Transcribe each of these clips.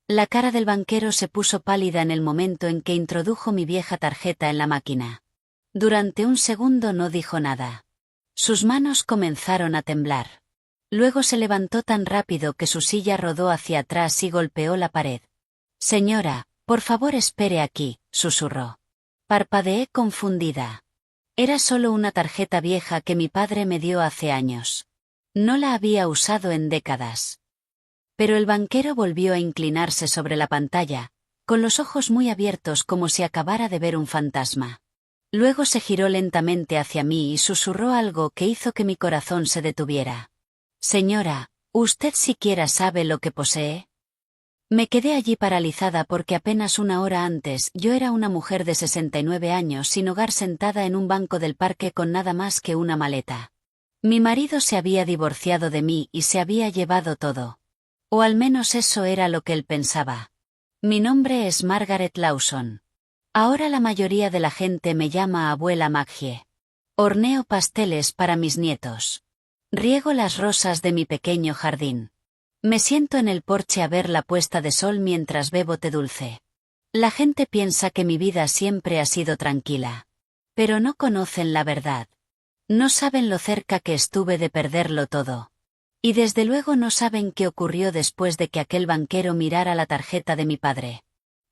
La cara del banquero se puso pálida en el momento en que introdujo mi vieja tarjeta en la máquina. Durante un segundo no dijo nada. Sus manos comenzaron a temblar. Luego se levantó tan rápido que su silla rodó hacia atrás y golpeó la pared. Señora, por favor espere aquí, susurró. Parpadeé confundida. Era solo una tarjeta vieja que mi padre me dio hace años. No la había usado en décadas. Pero el banquero volvió a inclinarse sobre la pantalla, con los ojos muy abiertos como si acabara de ver un fantasma. Luego se giró lentamente hacia mí y susurró algo que hizo que mi corazón se detuviera. Señora, ¿usted siquiera sabe lo que posee? Me quedé allí paralizada porque apenas una hora antes yo era una mujer de 69 años sin hogar sentada en un banco del parque con nada más que una maleta. Mi marido se había divorciado de mí y se había llevado todo. O al menos eso era lo que él pensaba. Mi nombre es Margaret Lawson. Ahora la mayoría de la gente me llama abuela Maggie. Horneo pasteles para mis nietos. Riego las rosas de mi pequeño jardín. Me siento en el porche a ver la puesta de sol mientras bebo té dulce. La gente piensa que mi vida siempre ha sido tranquila. Pero no conocen la verdad. No saben lo cerca que estuve de perderlo todo. Y desde luego no saben qué ocurrió después de que aquel banquero mirara la tarjeta de mi padre.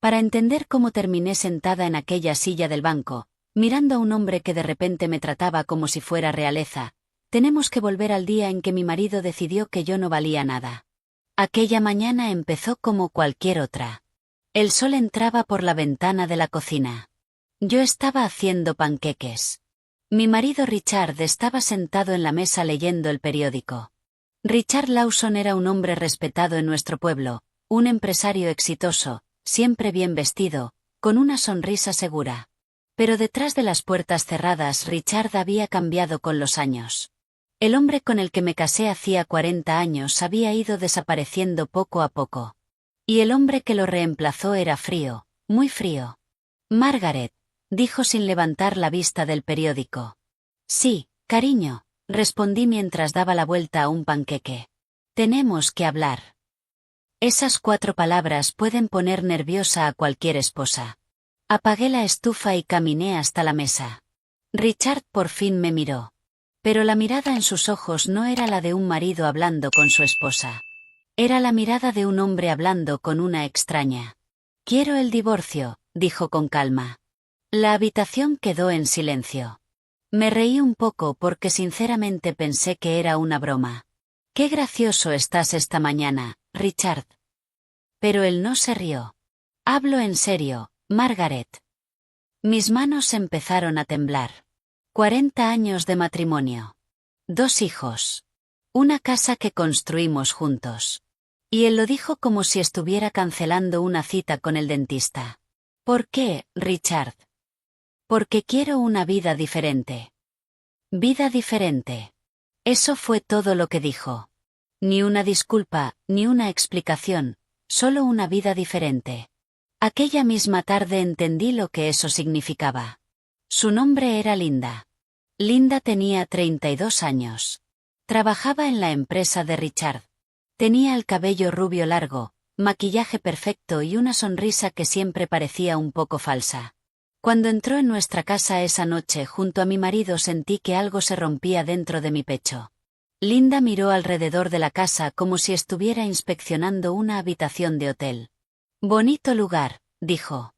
Para entender cómo terminé sentada en aquella silla del banco, mirando a un hombre que de repente me trataba como si fuera realeza, tenemos que volver al día en que mi marido decidió que yo no valía nada. Aquella mañana empezó como cualquier otra. El sol entraba por la ventana de la cocina. Yo estaba haciendo panqueques. Mi marido Richard estaba sentado en la mesa leyendo el periódico. Richard Lawson era un hombre respetado en nuestro pueblo, un empresario exitoso, siempre bien vestido, con una sonrisa segura. Pero detrás de las puertas cerradas Richard había cambiado con los años. El hombre con el que me casé hacía 40 años había ido desapareciendo poco a poco. Y el hombre que lo reemplazó era frío, muy frío. Margaret, dijo sin levantar la vista del periódico. Sí, cariño, respondí mientras daba la vuelta a un panqueque. Tenemos que hablar. Esas 4 palabras pueden poner nerviosa a cualquier esposa. Apagué la estufa y caminé hasta la mesa. Richard por fin me miró. Pero la mirada en sus ojos no era la de un marido hablando con su esposa. Era la mirada de un hombre hablando con una extraña. Quiero el divorcio, dijo con calma. La habitación quedó en silencio. Me reí un poco porque sinceramente pensé que era una broma. Qué gracioso estás esta mañana, Richard. Pero él no se rió. Hablo en serio, Margaret. Mis manos empezaron a temblar. 40 años de matrimonio. 2 hijos. Una casa que construimos juntos. Y él lo dijo como si estuviera cancelando una cita con el dentista. ¿Por qué, Richard? Porque quiero una vida diferente. Vida diferente. Eso fue todo lo que dijo. Ni una disculpa, ni una explicación, solo una vida diferente. Aquella misma tarde entendí lo que eso significaba. Su nombre era Linda. Linda tenía 32 años. Trabajaba en la empresa de Richard. Tenía el cabello rubio largo, maquillaje perfecto y una sonrisa que siempre parecía un poco falsa. Cuando entró en nuestra casa esa noche junto a mi marido sentí que algo se rompía dentro de mi pecho. Linda miró alrededor de la casa como si estuviera inspeccionando una habitación de hotel. Bonito lugar, dijo.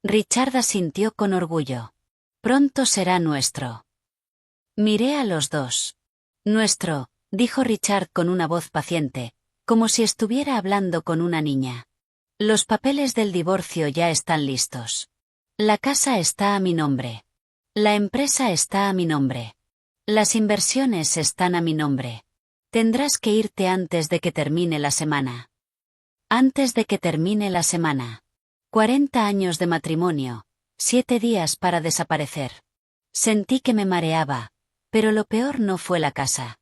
Richard asintió con orgullo. Pronto será nuestro. Miré a los dos. Nuestro, dijo Richard con una voz paciente, como si estuviera hablando con una niña. Los papeles del divorcio ya están listos. La casa está a mi nombre. La empresa está a mi nombre. Las inversiones están a mi nombre. Tendrás que irte antes de que termine la semana. Antes de que termine la semana. 40 años de matrimonio, 7 días para desaparecer. Sentí que me mareaba, pero lo peor no fue la casa.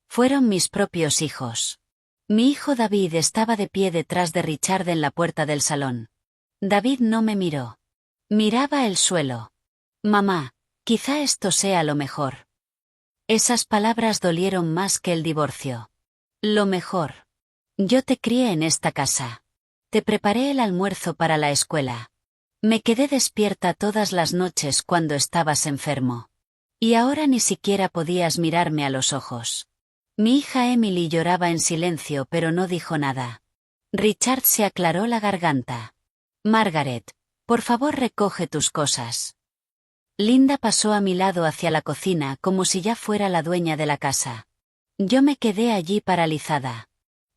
Fueron mis propios hijos. Mi hijo David estaba de pie detrás de Richard en la puerta del salón. David no me miró. Miraba el suelo. Mamá, quizá esto sea lo mejor. Esas palabras dolieron más que el divorcio. Lo mejor. Yo te crié en esta casa. Te preparé el almuerzo para la escuela. Me quedé despierta todas las noches cuando estabas enfermo. Y ahora ni siquiera podías mirarme a los ojos. Mi hija Emily lloraba en silencio pero no dijo nada. Richard se aclaró la garganta. Margaret, por favor recoge tus cosas. Linda pasó a mi lado hacia la cocina como si ya fuera la dueña de la casa. Yo me quedé allí paralizada.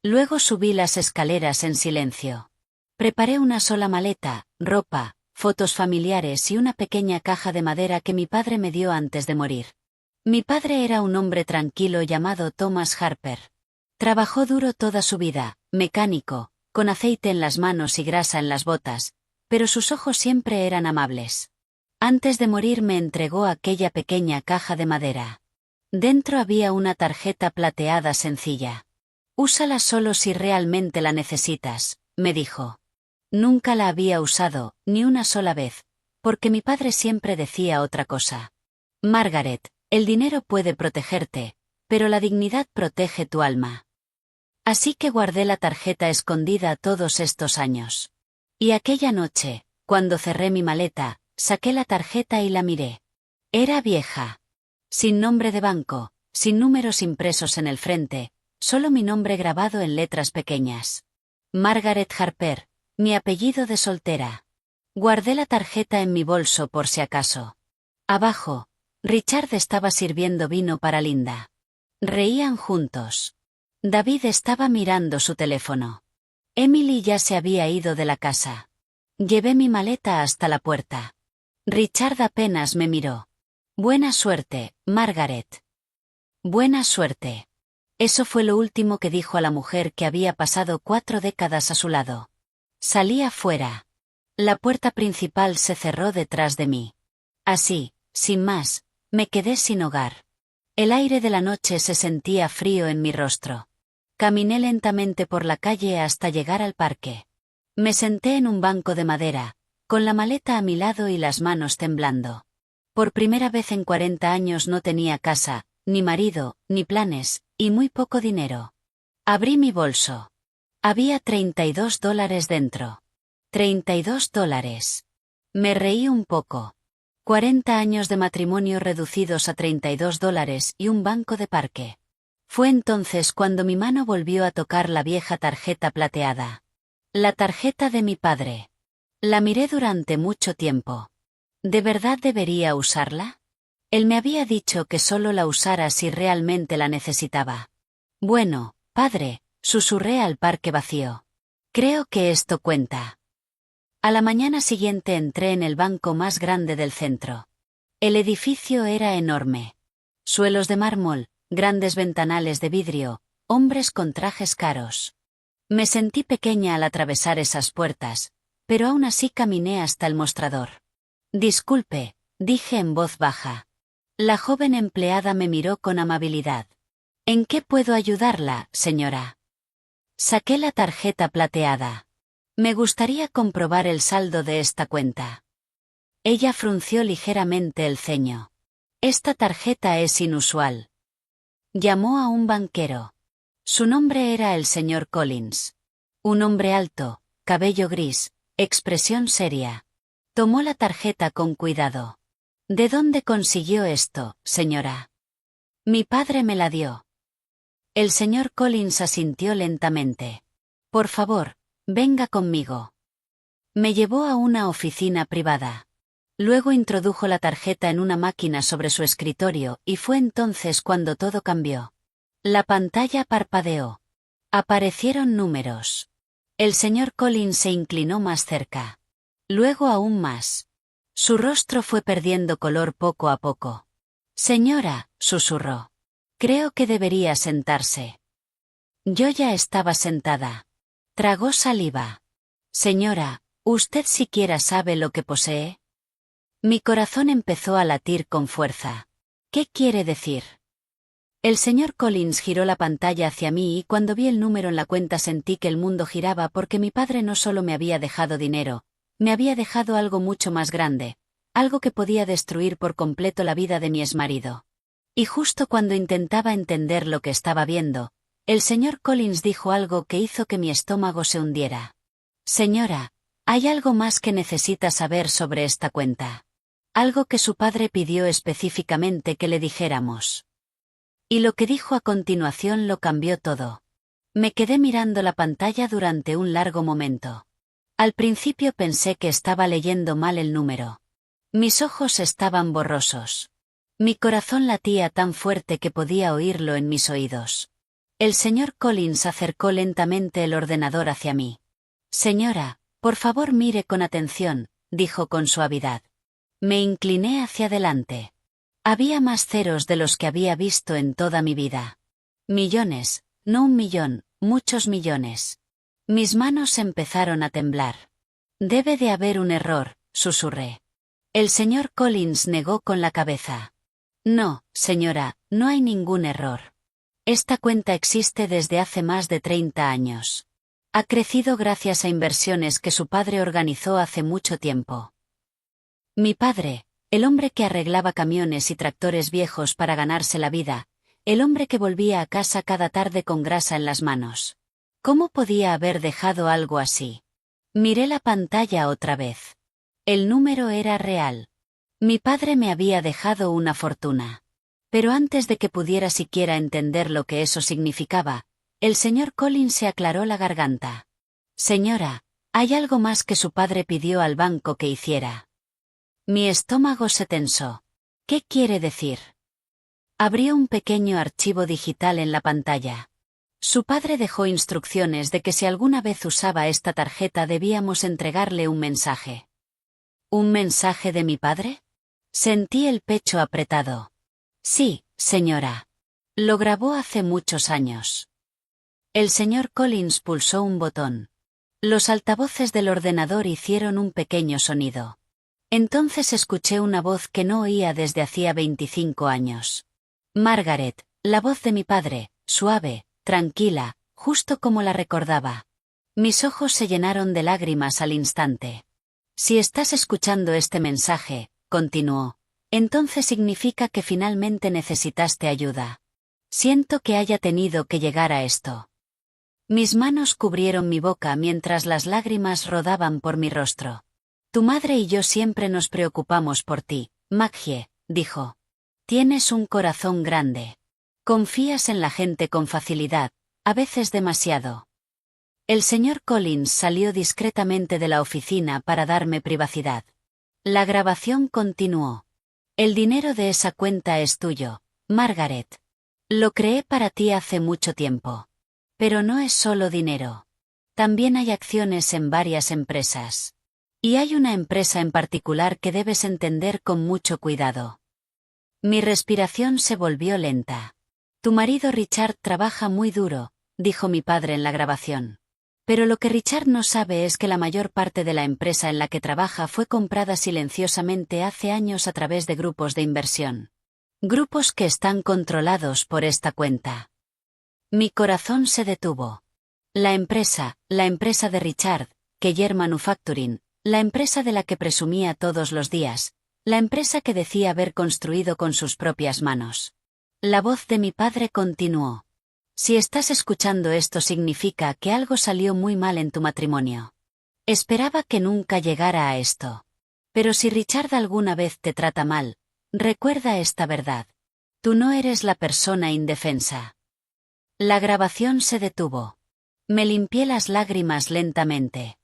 Luego subí las escaleras en silencio. Preparé una sola maleta, ropa, fotos familiares y una pequeña caja de madera que mi padre me dio antes de morir. Mi padre era un hombre tranquilo llamado Thomas Harper. Trabajó duro toda su vida, mecánico, con aceite en las manos y grasa en las botas, pero sus ojos siempre eran amables. Antes de morir me entregó aquella pequeña caja de madera. Dentro había una tarjeta plateada sencilla. Úsala solo si realmente la necesitas, me dijo. Nunca la había usado, ni una sola vez, porque mi padre siempre decía otra cosa. Margaret, el dinero puede protegerte, pero la dignidad protege tu alma. Así que guardé la tarjeta escondida todos estos años. Y aquella noche, cuando cerré mi maleta, saqué la tarjeta y la miré. Era vieja. Sin nombre de banco, sin números impresos en el frente, solo mi nombre grabado en letras pequeñas. Margaret Harper, mi apellido de soltera. Guardé la tarjeta en mi bolso por si acaso. Abajo, Richard estaba sirviendo vino para Linda. Reían juntos. David estaba mirando su teléfono. Emily ya se había ido de la casa. Llevé mi maleta hasta la puerta. Richard apenas me miró. Buena suerte, Margaret. Buena suerte. Eso fue lo último que dijo a la mujer que había pasado 4 décadas a su lado. Salí afuera. La puerta principal se cerró detrás de mí. Así, sin más, me quedé sin hogar. El aire de la noche se sentía frío en mi rostro. Caminé lentamente por la calle hasta llegar al parque. Me senté en un banco de madera, con la maleta a mi lado y las manos temblando. Por primera vez en 40 años no tenía casa, ni marido, ni planes, y muy poco dinero. Abrí mi bolso. Había $32 dentro. $32. Me reí un poco. 40 años de matrimonio reducidos a $32 y un banco de parque. Fue entonces cuando mi mano volvió a tocar la vieja tarjeta plateada. La tarjeta de mi padre. La miré durante mucho tiempo. ¿De verdad debería usarla? Él me había dicho que solo la usara si realmente la necesitaba. Bueno, padre, susurré al parque vacío. Creo que esto cuenta. A la mañana siguiente entré en el banco más grande del centro. El edificio era enorme. Suelos de mármol, grandes ventanales de vidrio, hombres con trajes caros. Me sentí pequeña al atravesar esas puertas, pero aún así caminé hasta el mostrador. Disculpe, dije en voz baja. La joven empleada me miró con amabilidad. ¿En qué puedo ayudarla, señora? Saqué la tarjeta plateada. Me gustaría comprobar el saldo de esta cuenta. Ella frunció ligeramente el ceño. Esta tarjeta es inusual. Llamó a un banquero. Su nombre era el señor Collins. Un hombre alto, cabello gris, expresión seria. Tomó la tarjeta con cuidado. ¿De dónde consiguió esto, señora? Mi padre me la dio. El señor Collins asintió lentamente. Por favor, venga conmigo. Me llevó a una oficina privada. Luego introdujo la tarjeta en una máquina sobre su escritorio y fue entonces cuando todo cambió. La pantalla parpadeó. Aparecieron números. El señor Collins se inclinó más cerca. Luego aún más. Su rostro fue perdiendo color poco a poco. Señora, susurró. Creo que debería sentarse. Yo ya estaba sentada. Tragó saliva. Señora, ¿usted siquiera sabe lo que posee? Mi corazón empezó a latir con fuerza. ¿Qué quiere decir? El señor Collins giró la pantalla hacia mí y cuando vi el número en la cuenta sentí que el mundo giraba porque mi padre no solo me había dejado dinero, me había dejado algo mucho más grande, algo que podía destruir por completo la vida de mi exmarido. Y justo cuando intentaba entender lo que estaba viendo, el señor Collins dijo algo que hizo que mi estómago se hundiera. Señora, hay algo más que necesita saber sobre esta cuenta. Algo que su padre pidió específicamente que le dijéramos. Y lo que dijo a continuación lo cambió todo. Me quedé mirando la pantalla durante un largo momento. Al principio pensé que estaba leyendo mal el número. Mis ojos estaban borrosos. Mi corazón latía tan fuerte que podía oírlo en mis oídos. El señor Collins acercó lentamente el ordenador hacia mí. Señora, por favor mire con atención, dijo con suavidad. Me incliné hacia adelante. Había más ceros de los que había visto en toda mi vida. Millones, no 1 millón, muchos millones. Mis manos empezaron a temblar. Debe de haber un error, susurré. El señor Collins negó con la cabeza. No, señora, no hay ningún error. Esta cuenta existe desde hace más de 30 años. Ha crecido gracias a inversiones que su padre organizó hace mucho tiempo. Mi padre, el hombre que arreglaba camiones y tractores viejos para ganarse la vida, el hombre que volvía a casa cada tarde con grasa en las manos. ¿Cómo podía haber dejado algo así? Miré la pantalla otra vez. El número era real. Mi padre me había dejado una fortuna. Pero antes de que pudiera siquiera entender lo que eso significaba, el señor Collins se aclaró la garganta. Señora, hay algo más que su padre pidió al banco que hiciera. Mi estómago se tensó. ¿Qué quiere decir? Abrió un pequeño archivo digital en la pantalla. Su padre dejó instrucciones de que si alguna vez usaba esta tarjeta debíamos entregarle un mensaje. ¿Un mensaje de mi padre? Sentí el pecho apretado. Sí, señora. Lo grabó hace muchos años. El señor Collins pulsó un botón. Los altavoces del ordenador hicieron un pequeño sonido. Entonces escuché una voz que no oía desde hacía 25 años. Margaret, la voz de mi padre, suave, tranquila, justo como la recordaba. Mis ojos se llenaron de lágrimas al instante. Si estás escuchando este mensaje, continuó, entonces significa que finalmente necesitaste ayuda. Siento que haya tenido que llegar a esto. Mis manos cubrieron mi boca mientras las lágrimas rodaban por mi rostro. Tu madre y yo siempre nos preocupamos por ti, Maggie, dijo. Tienes un corazón grande. Confías en la gente con facilidad, a veces demasiado. El señor Collins salió discretamente de la oficina para darme privacidad. La grabación continuó. El dinero de esa cuenta es tuyo, Margaret. Lo creé para ti hace mucho tiempo. Pero no es solo dinero. También hay acciones en varias empresas. Y hay una empresa en particular que debes entender con mucho cuidado. Mi respiración se volvió lenta. Tu marido Richard trabaja muy duro, dijo mi padre en la grabación. Pero lo que Richard no sabe es que la mayor parte de la empresa en la que trabaja fue comprada silenciosamente hace años a través de grupos de inversión. Grupos que están controlados por esta cuenta. Mi corazón se detuvo. La empresa de Richard, Keller Manufacturing, la empresa de la que presumía todos los días, la empresa que decía haber construido con sus propias manos. La voz de mi padre continuó. Si estás escuchando esto significa que algo salió muy mal en tu matrimonio. Esperaba que nunca llegara a esto. Pero si Richard alguna vez te trata mal, recuerda esta verdad. Tú no eres la persona indefensa. La grabación se detuvo. Me limpié las lágrimas lentamente.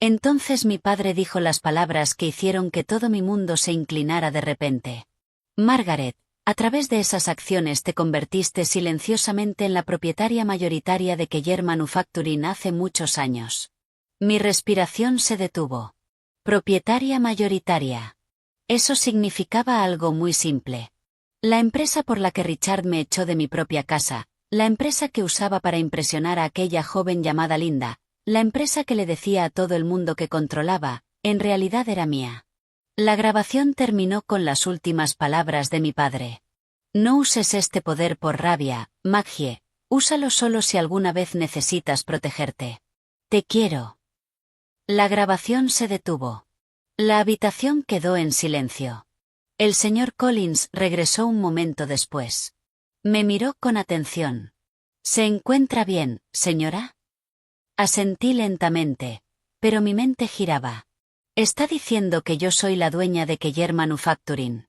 Entonces mi padre dijo las palabras que hicieron que todo mi mundo se inclinara de repente. Margaret, a través de esas acciones te convertiste silenciosamente en la propietaria mayoritaria de Keller Manufacturing hace muchos años. Mi respiración se detuvo. Propietaria mayoritaria. Eso significaba algo muy simple. La empresa por la que Richard me echó de mi propia casa, la empresa que usaba para impresionar a aquella joven llamada Linda, la empresa que le decía a todo el mundo que controlaba, en realidad era mía. La grabación terminó con las últimas palabras de mi padre. No uses este poder por rabia, Maggie, úsalo solo si alguna vez necesitas protegerte. Te quiero. La grabación se detuvo. La habitación quedó en silencio. El señor Collins regresó un momento después. Me miró con atención. ¿Se encuentra bien, señora? Asentí lentamente, pero mi mente giraba. ¿Está diciendo que yo soy la dueña de Keller Manufacturing?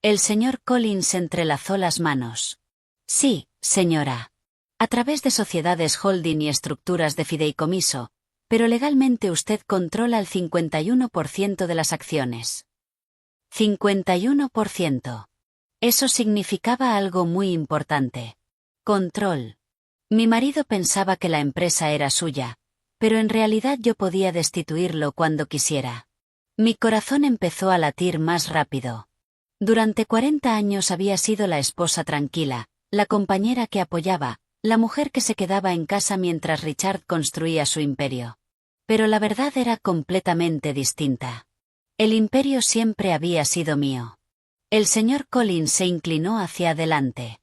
El señor Collins entrelazó las manos. Sí, señora. A través de sociedades holding y estructuras de fideicomiso, pero legalmente usted controla el 51% de las acciones. 51%. Eso significaba algo muy importante. Control. Mi marido pensaba que la empresa era suya, pero en realidad yo podía destituirlo cuando quisiera. Mi corazón empezó a latir más rápido. Durante 40 años había sido la esposa tranquila, la compañera que apoyaba, la mujer que se quedaba en casa mientras Richard construía su imperio. Pero la verdad era completamente distinta. El imperio siempre había sido mío. El señor Collins se inclinó hacia adelante.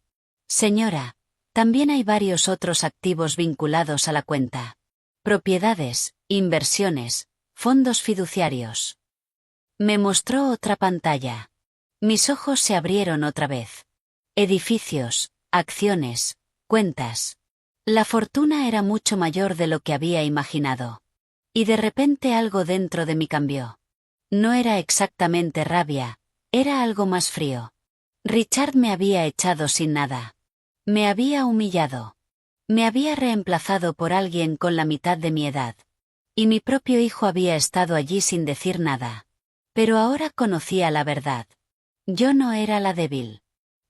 Señora, también hay varios otros activos vinculados a la cuenta. Propiedades, inversiones, fondos fiduciarios. Me mostró otra pantalla. Mis ojos se abrieron otra vez. Edificios, acciones, cuentas. La fortuna era mucho mayor de lo que había imaginado. Y de repente algo dentro de mí cambió. No era exactamente rabia, era algo más frío. Richard me había echado sin nada. Me había humillado. Me había reemplazado por alguien con la mitad de mi edad. Y mi propio hijo había estado allí sin decir nada. Pero ahora conocía la verdad. Yo no era la débil.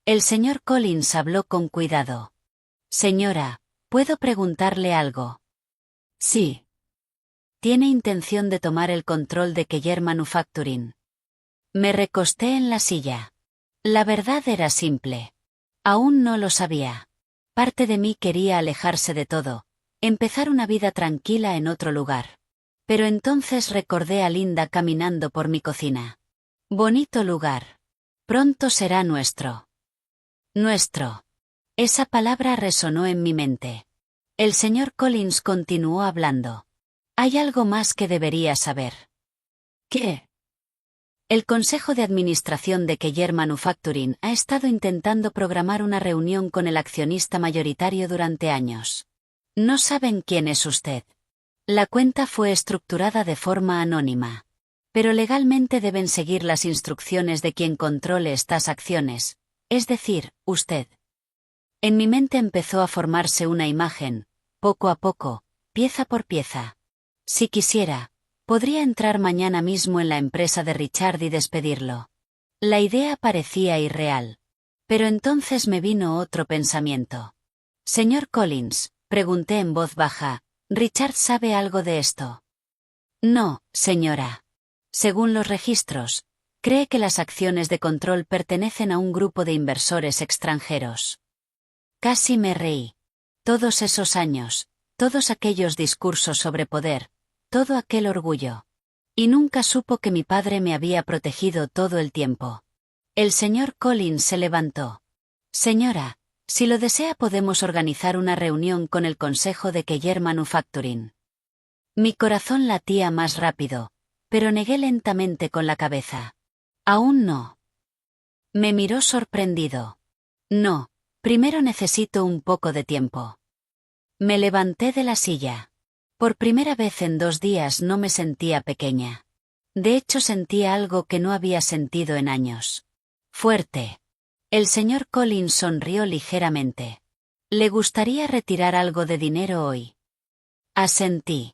El señor Collins habló con cuidado. Señora, ¿puedo preguntarle algo? Sí. ¿Tiene intención de tomar el control de Keller Manufacturing? Me recosté en la silla. La verdad era simple. Aún no lo sabía. Parte de mí quería alejarse de todo, empezar una vida tranquila en otro lugar. Pero entonces recordé a Linda caminando por mi cocina. Bonito lugar. Pronto será nuestro. Nuestro. Esa palabra resonó en mi mente. El señor Collins continuó hablando. Hay algo más que debería saber. ¿Qué? El Consejo de Administración de Keller Manufacturing ha estado intentando programar una reunión con el accionista mayoritario durante años. No saben quién es usted. La cuenta fue estructurada de forma anónima. Pero legalmente deben seguir las instrucciones de quien controle estas acciones, es decir, usted. En mi mente empezó a formarse una imagen, poco a poco, pieza por pieza. Si quisiera, podría entrar mañana mismo en la empresa de Richard y despedirlo. La idea parecía irreal. Pero entonces me vino otro pensamiento. Señor Collins, pregunté en voz baja, ¿Richard sabe algo de esto? No, señora. Según los registros, cree que las acciones de control pertenecen a un grupo de inversores extranjeros. Casi me reí. Todos esos años, todos aquellos discursos sobre poder, todo aquel orgullo. Y nunca supo que mi padre me había protegido todo el tiempo. El señor Collins se levantó. Señora, si lo desea podemos organizar una reunión con el Consejo de Keller Manufacturing. Mi corazón latía más rápido, pero negué lentamente con la cabeza. Aún no. Me miró sorprendido. No, primero necesito un poco de tiempo. Me levanté de la silla. Por primera vez en 2 días no me sentía pequeña. De hecho sentía algo que no había sentido en años. Fuerte. El señor Collins sonrió ligeramente. ¿Le gustaría retirar algo de dinero hoy? Asentí.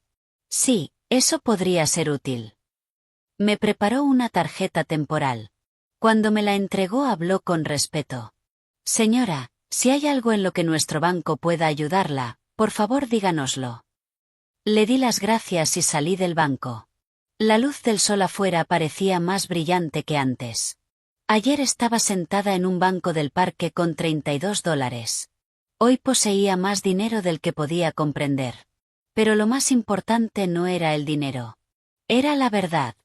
Sí, eso podría ser útil. Me preparó una tarjeta temporal. Cuando me la entregó habló con respeto. Señora, si hay algo en lo que nuestro banco pueda ayudarla, por favor díganoslo. Le di las gracias y salí del banco. La luz del sol afuera parecía más brillante que antes. Ayer estaba sentada en un banco del parque con $32. Hoy poseía más dinero del que podía comprender. Pero lo más importante no era el dinero. Era la verdad.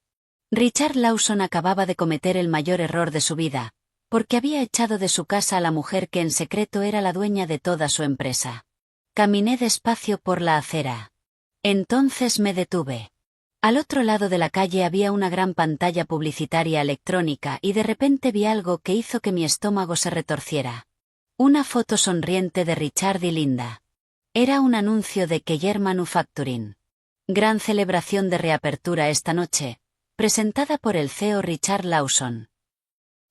Richard Lawson acababa de cometer el mayor error de su vida, porque había echado de su casa a la mujer que en secreto era la dueña de toda su empresa. Caminé despacio por la acera. Entonces me detuve. Al otro lado de la calle había una gran pantalla publicitaria electrónica y de repente vi algo que hizo que mi estómago se retorciera. Una foto sonriente de Richard y Linda. Era un anuncio de Keller Manufacturing. Gran celebración de reapertura esta noche, presentada por el CEO Richard Lawson.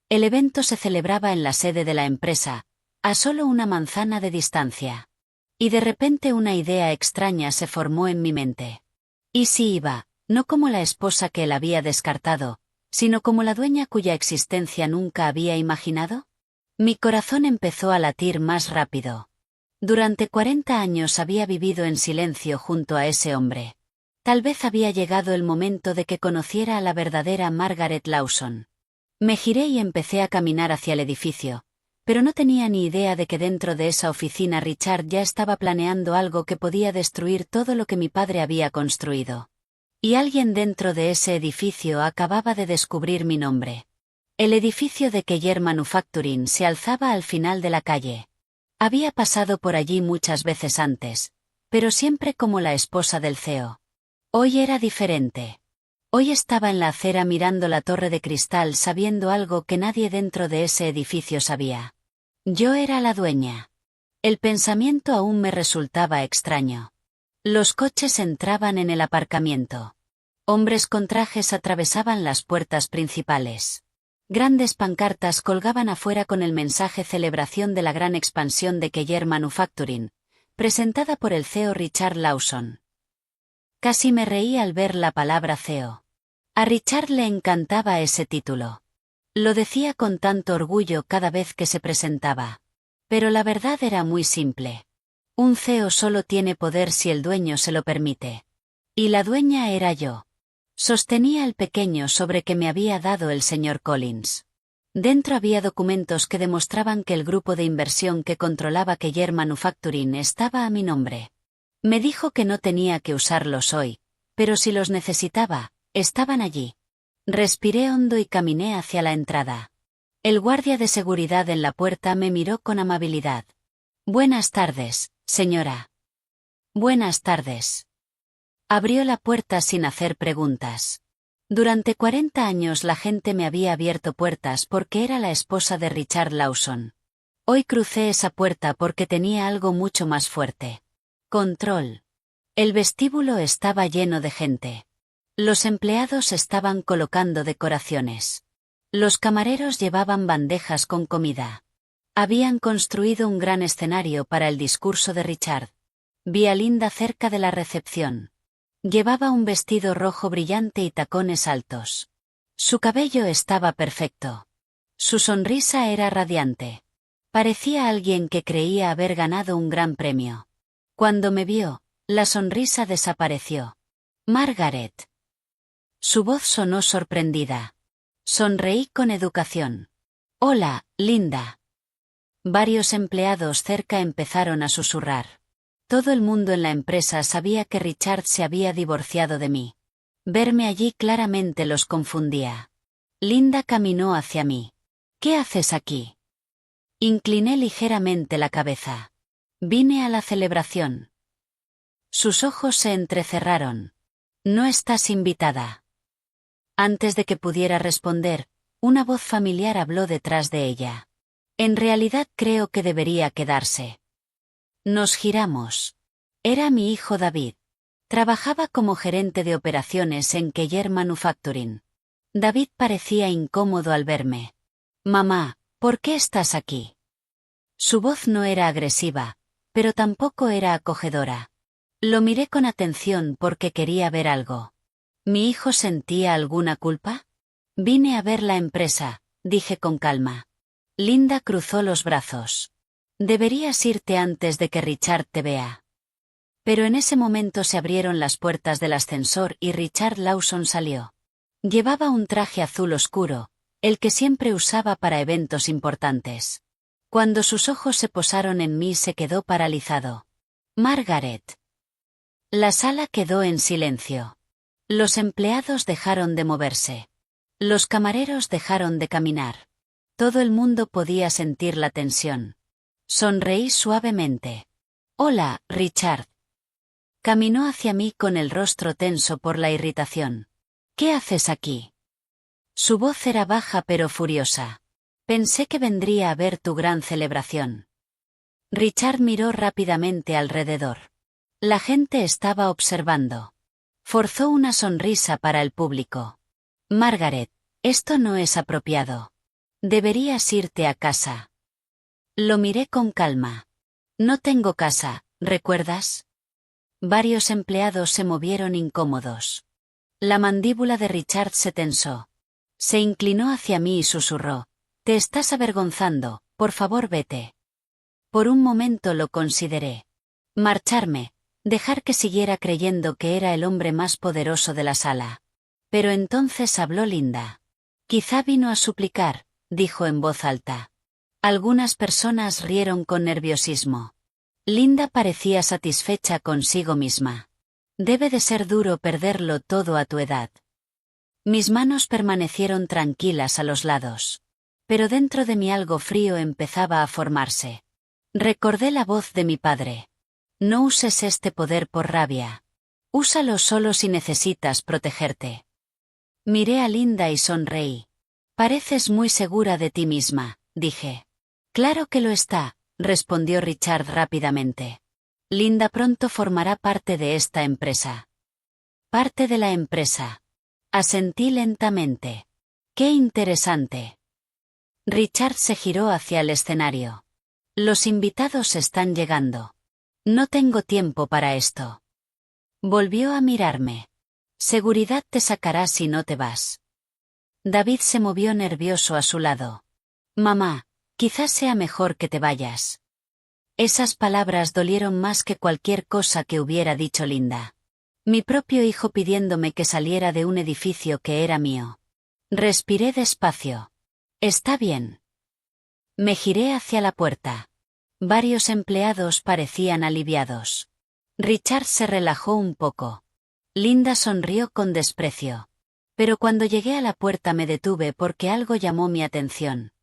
El evento se celebraba en la sede de la empresa, a solo una manzana de distancia. Y de repente una idea extraña se formó en mi mente. ¿Y si iba, no como la esposa que él había descartado, sino como la dueña cuya existencia nunca había imaginado? Mi corazón empezó a latir más rápido. Durante 40 años había vivido en silencio junto a ese hombre. Tal vez había llegado el momento de que conociera a la verdadera Margaret Lawson. Me giré y empecé a caminar hacia el edificio, pero no tenía ni idea de que dentro de esa oficina Richard ya estaba planeando algo que podía destruir todo lo que mi padre había construido. Y alguien dentro de ese edificio acababa de descubrir mi nombre. El edificio de Keller Manufacturing se alzaba al final de la calle. Había pasado por allí muchas veces antes, pero siempre como la esposa del CEO. Hoy era diferente. Hoy estaba en la acera mirando la torre de cristal sabiendo algo que nadie dentro de ese edificio sabía. Yo era la dueña. El pensamiento aún me resultaba extraño. Los coches entraban en el aparcamiento. Hombres con trajes atravesaban las puertas principales. Grandes pancartas colgaban afuera con el mensaje celebración de la gran expansión de Keller Manufacturing, presentada por el CEO Richard Lawson. Casi me reí al ver la palabra CEO. A Richard le encantaba ese título. Lo decía con tanto orgullo cada vez que se presentaba. Pero la verdad era muy simple. Un CEO solo tiene poder si el dueño se lo permite. Y la dueña era yo. Sostenía el pequeño sobre que me había dado el señor Collins. Dentro había documentos que demostraban que el grupo de inversión que controlaba Keller Manufacturing estaba a mi nombre. Me dijo que no tenía que usarlos hoy, pero si los necesitaba, estaban allí. Respiré hondo y caminé hacia la entrada. El guardia de seguridad en la puerta me miró con amabilidad. Buenas tardes, señora. Buenas tardes. Abrió la puerta sin hacer preguntas. Durante 40 años la gente me había abierto puertas porque era la esposa de Richard Lawson. Hoy crucé esa puerta porque tenía algo mucho más fuerte. Control. El vestíbulo estaba lleno de gente. Los empleados estaban colocando decoraciones. Los camareros llevaban bandejas con comida. Habían construido un gran escenario para el discurso de Richard. Vi a Linda cerca de la recepción. Llevaba un vestido rojo brillante y tacones altos. Su cabello estaba perfecto. Su sonrisa era radiante. Parecía alguien que creía haber ganado un gran premio. Cuando me vio, la sonrisa desapareció. Margaret. Su voz sonó sorprendida. Sonreí con educación. Hola, Linda. Varios empleados cerca empezaron a susurrar. Todo el mundo en la empresa sabía que Richard se había divorciado de mí. Verme allí claramente los confundía. Linda caminó hacia mí. ¿Qué haces aquí? Incliné ligeramente la cabeza. Vine a la celebración. Sus ojos se entrecerraron. No estás invitada. Antes de que pudiera responder, una voz familiar habló detrás de ella. En realidad creo que debería quedarse. Nos giramos. Era mi hijo David. Trabajaba como gerente de operaciones en Keller Manufacturing. David parecía incómodo al verme. Mamá, ¿por qué estás aquí? Su voz no era agresiva, pero tampoco era acogedora. Lo miré con atención porque quería ver algo. ¿Mi hijo sentía alguna culpa? Vine a ver la empresa, dije con calma. Linda cruzó los brazos. Deberías irte antes de que Richard te vea. Pero en ese momento se abrieron las puertas del ascensor y Richard Lawson salió. Llevaba un traje azul oscuro, el que siempre usaba para eventos importantes. Cuando sus ojos se posaron en mí se quedó paralizado. Margaret. La sala quedó en silencio. Los empleados dejaron de moverse. Los camareros dejaron de caminar. Todo el mundo podía sentir la tensión. Sonreí suavemente. Hola, Richard. Caminó hacia mí con el rostro tenso por la irritación. ¿Qué haces aquí? Su voz era baja pero furiosa. Pensé que vendría a ver tu gran celebración. Richard miró rápidamente alrededor. La gente estaba observando. Forzó una sonrisa para el público. Margaret, esto no es apropiado. Deberías irte a casa. Lo miré con calma. No tengo casa, ¿recuerdas? Varios empleados se movieron incómodos. La mandíbula de Richard se tensó. Se inclinó hacia mí y susurró: «Te estás avergonzando, por favor vete». Por un momento lo consideré. Marcharme, dejar que siguiera creyendo que era el hombre más poderoso de la sala. Pero entonces habló Linda. Quizá vino a suplicar, dijo en voz alta. Algunas personas rieron con nerviosismo. Linda parecía satisfecha consigo misma. Debe de ser duro perderlo todo a tu edad. Mis manos permanecieron tranquilas a los lados. Pero dentro de mí algo frío empezaba a formarse. Recordé la voz de mi padre. No uses este poder por rabia. Úsalo solo si necesitas protegerte. Miré a Linda y sonreí. Pareces muy segura de ti misma, dije. Claro que lo está, respondió Richard rápidamente. Linda pronto formará parte de esta empresa. Parte de la empresa. Asentí lentamente. Qué interesante. Richard se giró hacia el escenario. Los invitados están llegando. No tengo tiempo para esto. Volvió a mirarme. Seguridad te sacará si no te vas. David se movió nervioso a su lado. Mamá, quizás sea mejor que te vayas. Esas palabras dolieron más que cualquier cosa que hubiera dicho Linda. Mi propio hijo pidiéndome que saliera de un edificio que era mío. Respiré despacio. Está bien. Me giré hacia la puerta. Varios empleados parecían aliviados. Richard se relajó un poco. Linda sonrió con desprecio. Pero cuando llegué a la puerta me detuve porque algo llamó mi atención.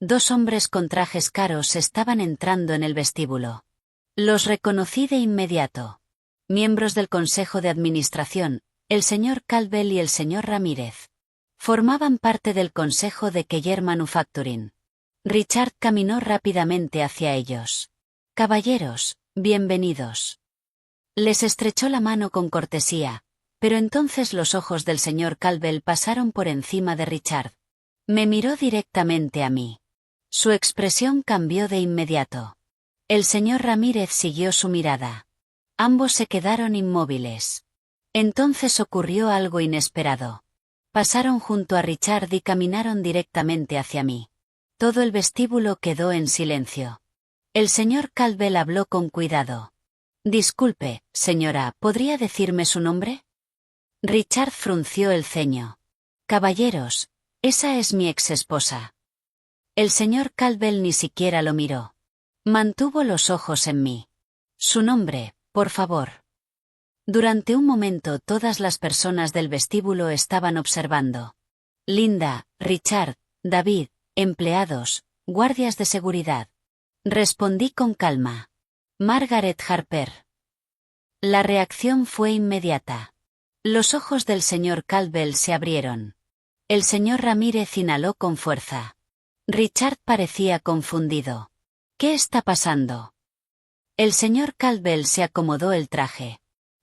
2 hombres con trajes caros estaban entrando en el vestíbulo. Los reconocí de inmediato. Miembros del Consejo de Administración, el señor Caldwell y el señor Ramírez. Formaban parte del Consejo de Keller Manufacturing. Richard caminó rápidamente hacia ellos. Caballeros, bienvenidos. Les estrechó la mano con cortesía, pero entonces los ojos del señor Caldwell pasaron por encima de Richard. Me miró directamente a mí. Su expresión cambió de inmediato. El señor Ramírez siguió su mirada. Ambos se quedaron inmóviles. Entonces ocurrió algo inesperado. Pasaron junto a Richard y caminaron directamente hacia mí. Todo el vestíbulo quedó en silencio. El señor Caldwell habló con cuidado. Disculpe, señora, ¿podría decirme su nombre? Richard frunció el ceño. Caballeros, esa es mi exesposa. El señor Caldwell ni siquiera lo miró. Mantuvo los ojos en mí. Su nombre, por favor. Durante un momento todas las personas del vestíbulo estaban observando. Linda, Richard, David, empleados, guardias de seguridad. Respondí con calma. Margaret Harper. La reacción fue inmediata. Los ojos del señor Caldwell se abrieron. El señor Ramírez inhaló con fuerza. Richard parecía confundido. ¿Qué está pasando? El señor Caldwell se acomodó el traje.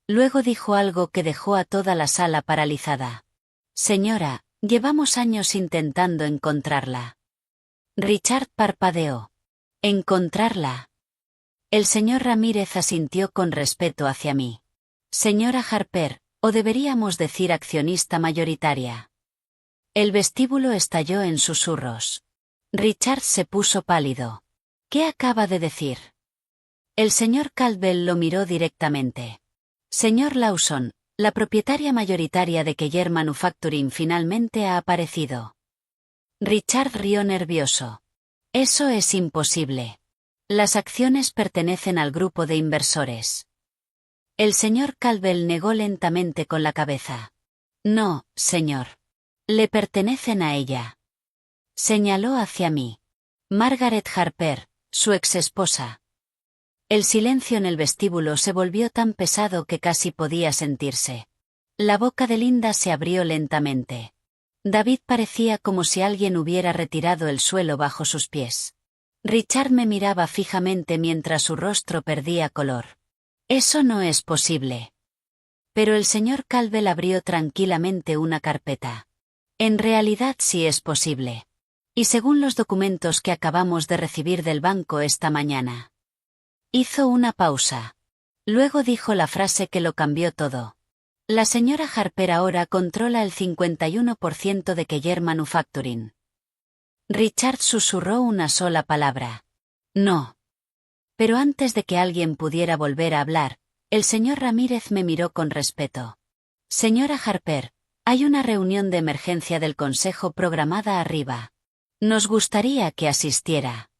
Luego dijo algo que dejó a toda la sala paralizada. Señora, llevamos años intentando encontrarla. Richard parpadeó. ¿Encontrarla? El señor Ramírez asintió con respeto hacia mí. Señora Harper, o deberíamos decir accionista mayoritaria. El vestíbulo estalló en susurros. Richard se puso pálido. ¿Qué acaba de decir? El señor Caldwell lo miró directamente. Señor Lawson, la propietaria mayoritaria de Keller Manufacturing finalmente ha aparecido. Richard rió nervioso. Eso es imposible. Las acciones pertenecen al grupo de inversores. El señor Caldwell negó lentamente con la cabeza. No, señor. Le pertenecen a ella. Señaló hacia mí. Margaret Harper, su exesposa. El silencio en el vestíbulo se volvió tan pesado que casi podía sentirse. La boca de Linda se abrió lentamente. David parecía como si alguien hubiera retirado el suelo bajo sus pies. Richard me miraba fijamente mientras su rostro perdía color. Eso no es posible. Pero el señor Caldwell abrió tranquilamente una carpeta. En realidad sí es posible. Y según los documentos que acabamos de recibir del banco esta mañana. Hizo una pausa. Luego dijo la frase que lo cambió todo. La señora Harper ahora controla el 51% de Keller Manufacturing. Richard susurró una sola palabra. No. Pero antes de que alguien pudiera volver a hablar, el señor Ramírez me miró con respeto. Señora Harper, hay una reunión de emergencia del consejo programada arriba. Nos gustaría que asistiera.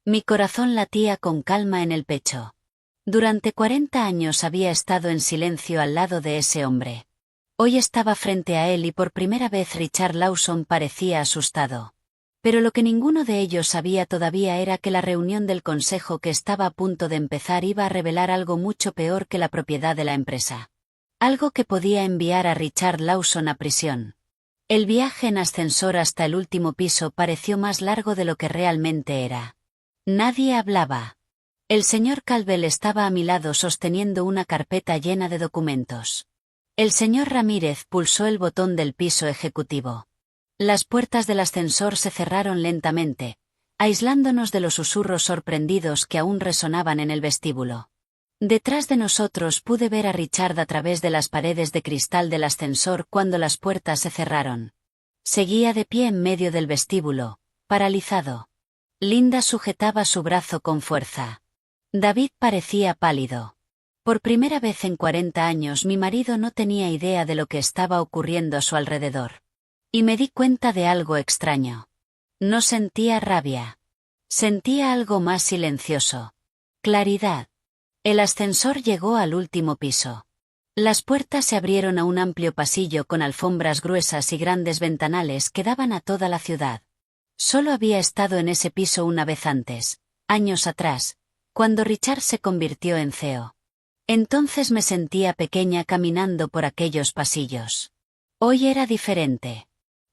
Mi corazón latía con calma en el pecho. Durante 40 años había estado en silencio al lado de ese hombre. Hoy estaba frente a él y por primera vez Richard Lawson parecía asustado. Pero lo que ninguno de ellos sabía todavía era que la reunión del consejo que estaba a punto de empezar iba a revelar algo mucho peor que la propiedad de la empresa. Algo que podía enviar a Richard Lawson a prisión. El viaje en ascensor hasta el último piso pareció más largo de lo que realmente era. Nadie hablaba. El señor Caldwell estaba a mi lado sosteniendo una carpeta llena de documentos. El señor Ramírez pulsó el botón del piso ejecutivo. Las puertas del ascensor se cerraron lentamente, aislándonos de los susurros sorprendidos que aún resonaban en el vestíbulo. Detrás de nosotros pude ver a Richard a través de las paredes de cristal del ascensor cuando las puertas se cerraron. Seguía de pie en medio del vestíbulo, paralizado. Linda sujetaba su brazo con fuerza. David parecía pálido. Por primera vez en 40 años mi marido no tenía idea de lo que estaba ocurriendo a su alrededor. Y me di cuenta de algo extraño. No sentía rabia. Sentía algo más silencioso. Claridad. El ascensor llegó al último piso. Las puertas se abrieron a un amplio pasillo con alfombras gruesas y grandes ventanales que daban a toda la ciudad. Solo había estado en ese piso una vez antes, años atrás, cuando Richard se convirtió en CEO. Entonces me sentía pequeña caminando por aquellos pasillos. Hoy era diferente.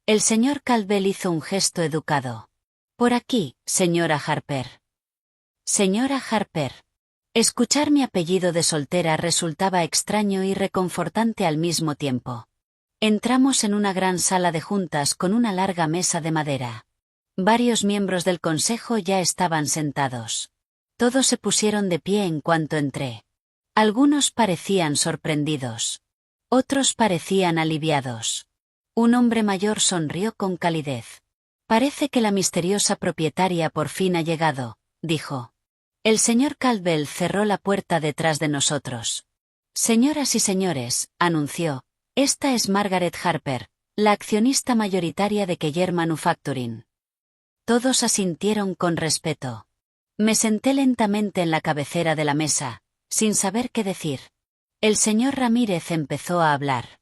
El señor Caldwell hizo un gesto educado. Por aquí, señora Harper. Señora Harper. Escuchar mi apellido de soltera resultaba extraño y reconfortante al mismo tiempo. Entramos en una gran sala de juntas con una larga mesa de madera. Varios miembros del consejo ya estaban sentados. Todos se pusieron de pie en cuanto entré. Algunos parecían sorprendidos. Otros parecían aliviados. Un hombre mayor sonrió con calidez. Parece que la misteriosa propietaria por fin ha llegado, dijo. El señor Caldwell cerró la puerta detrás de nosotros. Señoras y señores, anunció, esta es Margaret Harper, la accionista mayoritaria de Keller Manufacturing. Todos asintieron con respeto. Me senté lentamente en la cabecera de la mesa, sin saber qué decir. El señor Ramírez empezó a hablar.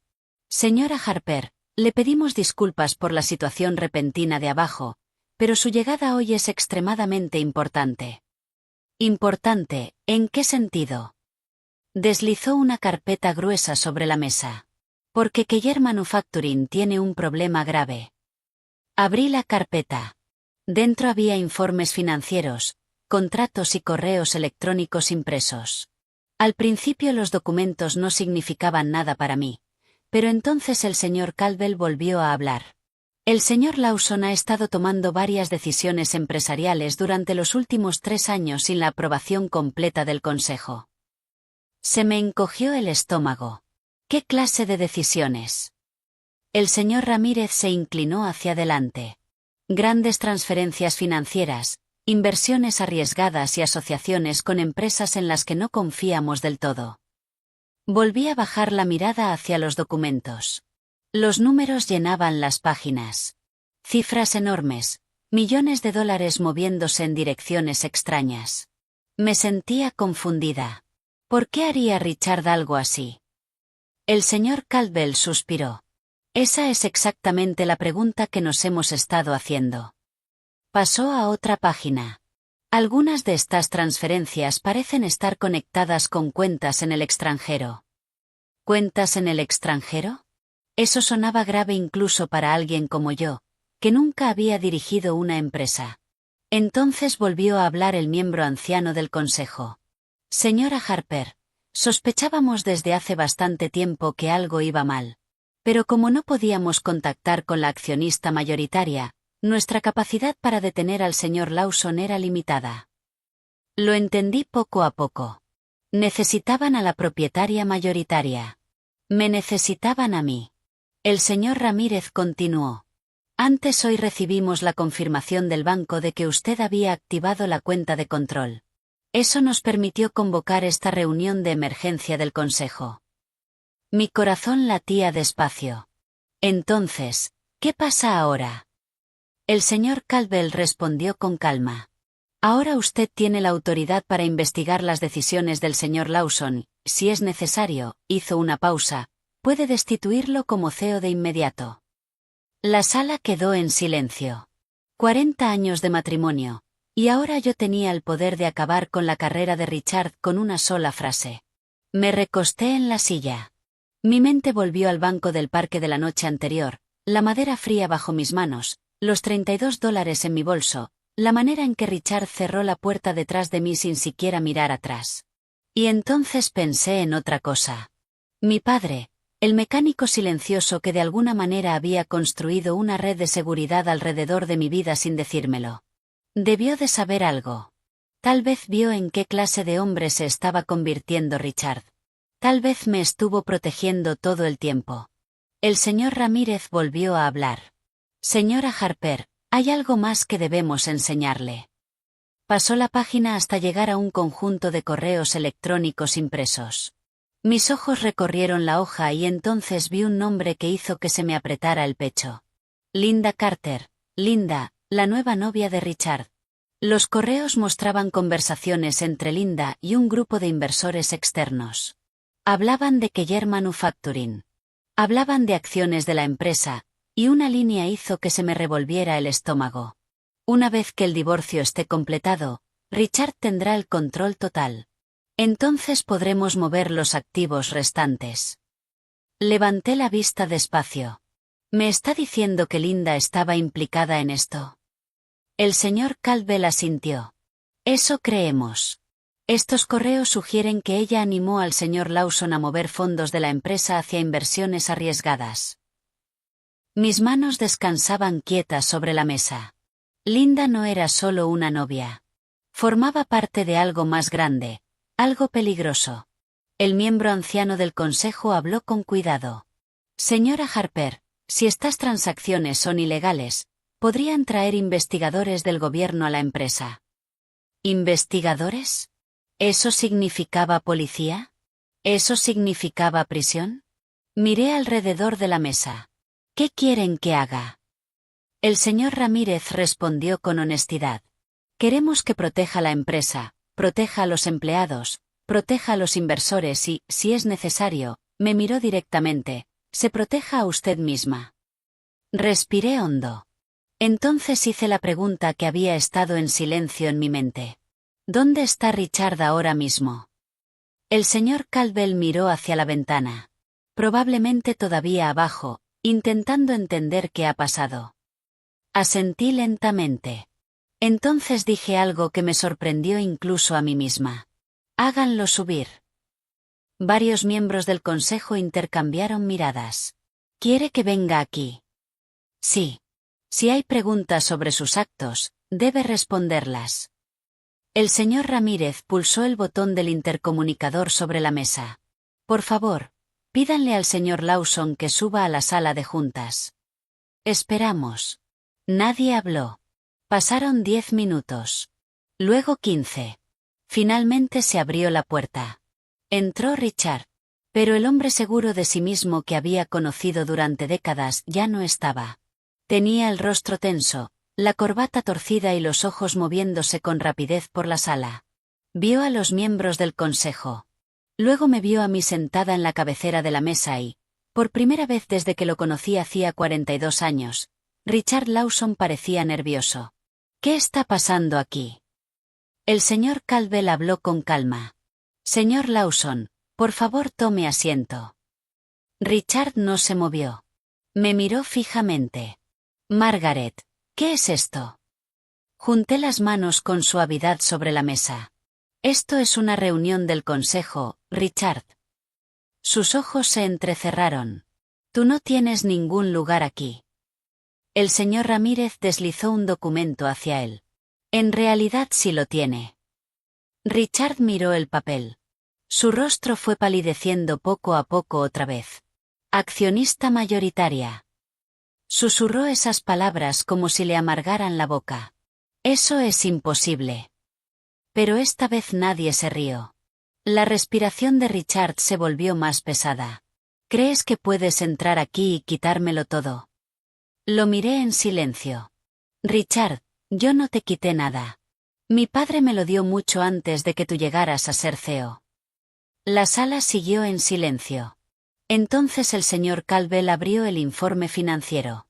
Señora Harper, le pedimos disculpas por la situación repentina de abajo, pero su llegada hoy es extremadamente importante. ¿Importante, en qué sentido? Deslizó una carpeta gruesa sobre la mesa. Porque Keller Manufacturing tiene un problema grave. Abrí la carpeta. Dentro había informes financieros, contratos y correos electrónicos impresos. Al principio los documentos no significaban nada para mí. Pero entonces el señor Caldwell volvió a hablar. El señor Lawson ha estado tomando varias decisiones empresariales durante los últimos 3 años sin la aprobación completa del Consejo. Se me encogió el estómago. ¿Qué clase de decisiones? El señor Ramírez se inclinó hacia adelante. Grandes transferencias financieras, inversiones arriesgadas y asociaciones con empresas en las que no confiamos del todo. Volví a bajar la mirada hacia los documentos. Los números llenaban las páginas. Cifras enormes, millones de dólares moviéndose en direcciones extrañas. Me sentía confundida. ¿Por qué haría Richard algo así? El señor Caldwell suspiró. Esa es exactamente la pregunta que nos hemos estado haciendo. Pasó a otra página. Algunas de estas transferencias parecen estar conectadas con cuentas en el extranjero. ¿Cuentas en el extranjero? Eso sonaba grave incluso para alguien como yo, que nunca había dirigido una empresa. Entonces volvió a hablar el miembro anciano del consejo. Señora Harper, Sospechábamos desde hace bastante tiempo que algo iba mal. Pero como no podíamos contactar con la accionista mayoritaria, nuestra capacidad para detener al señor Lawson era limitada. Lo entendí poco a poco. Necesitaban a la propietaria mayoritaria. Me necesitaban a mí. El señor Ramírez continuó. Antes hoy recibimos la confirmación del banco de que usted había activado la cuenta de control. Eso nos permitió convocar esta reunión de emergencia del Consejo. Mi corazón latía despacio. Entonces, ¿qué pasa ahora? El señor Caldwell respondió con calma. Ahora usted tiene la autoridad para investigar las decisiones del señor Lawson, si es necesario, hizo una pausa, puede destituirlo como CEO de inmediato. La sala quedó en silencio. 40 años de matrimonio, y ahora yo tenía el poder de acabar con la carrera de Richard con una sola frase. Me recosté en la silla. Mi mente volvió al banco del parque de la noche anterior, la madera fría bajo mis manos, los $32 en mi bolso, la manera en que Richard cerró la puerta detrás de mí sin siquiera mirar atrás. Y entonces pensé en otra cosa. Mi padre, el mecánico silencioso que de alguna manera había construido una red de seguridad alrededor de mi vida sin decírmelo. Debió de saber algo. Tal vez vio en qué clase de hombre se estaba convirtiendo Richard. Tal vez me estuvo protegiendo todo el tiempo. El señor Ramírez volvió a hablar. Señora Harper, hay algo más que debemos enseñarle. Pasó la página hasta llegar a un conjunto de correos electrónicos impresos. Mis ojos recorrieron la hoja y entonces vi un nombre que hizo que se me apretara el pecho. Linda Carter, Linda, la nueva novia de Richard. Los correos mostraban conversaciones entre Linda y un grupo de inversores externos. Hablaban de Keller Manufacturing. Hablaban de acciones de la empresa, y una línea hizo que se me revolviera el estómago. Una vez que el divorcio esté completado, Richard tendrá el control total. Entonces podremos mover los activos restantes. Levanté la vista despacio. ¿Me está diciendo que Linda estaba implicada en esto? El señor Caldwell asintió. Eso creemos. Estos correos sugieren que ella animó al señor Lawson a mover fondos de la empresa hacia inversiones arriesgadas. Mis manos descansaban quietas sobre la mesa. Linda no era solo una novia. Formaba parte de algo más grande, algo peligroso. El miembro anciano del consejo habló con cuidado. Señora Harper, si estas transacciones son ilegales, podrían traer investigadores del gobierno a la empresa. ¿Investigadores? ¿Eso significaba policía? ¿Eso significaba prisión? Miré alrededor de la mesa. ¿Qué quieren que haga? El señor Ramírez respondió con honestidad. Queremos que proteja la empresa, proteja a los empleados, proteja a los inversores y, si es necesario, me miró directamente, se proteja a usted misma. Respiré hondo. Entonces hice la pregunta que había estado en silencio en mi mente. ¿Dónde está Richard ahora mismo? El señor Caldwell miró hacia la ventana. Probablemente todavía abajo, intentando entender qué ha pasado. Asentí lentamente. Entonces dije algo que me sorprendió incluso a mí misma. Háganlo subir. Varios miembros del consejo intercambiaron miradas. ¿Quiere que venga aquí? Sí. Si hay preguntas sobre sus actos, debe responderlas. El señor Ramírez pulsó el botón del intercomunicador sobre la mesa. Por favor, pídanle al señor Lawson que suba a la sala de juntas. Esperamos. Nadie habló. Pasaron 10 minutos. Luego 15. Finalmente se abrió la puerta. Entró Richard. Pero el hombre seguro de sí mismo que había conocido durante décadas ya no estaba. Tenía el rostro tenso, la corbata torcida y los ojos moviéndose con rapidez por la sala. Vio a los miembros del consejo. Luego me vio a mí sentada en la cabecera de la mesa y, por primera vez desde que lo conocí hacía 42 años, Richard Lawson parecía nervioso. ¿Qué está pasando aquí? El señor Caldwell habló con calma. Señor Lawson, por favor tome asiento. Richard no se movió. Me miró fijamente. Margaret, ¿qué es esto? Junté las manos con suavidad sobre la mesa. Esto es una reunión del consejo, Richard. Sus ojos se entrecerraron. Tú no tienes ningún lugar aquí. El señor Ramírez deslizó un documento hacia él. En realidad sí lo tiene. Richard miró el papel. Su rostro fue palideciendo poco a poco otra vez. Accionista mayoritaria. Susurró esas palabras como si le amargaran la boca. Eso es imposible. Pero esta vez nadie se rió. La respiración de Richard se volvió más pesada. ¿Crees que puedes entrar aquí y quitármelo todo? Lo miré en silencio. Richard, yo no te quité nada. Mi padre me lo dio mucho antes de que tú llegaras a ser CEO. La sala siguió en silencio. Entonces el señor Caldwell abrió el informe financiero.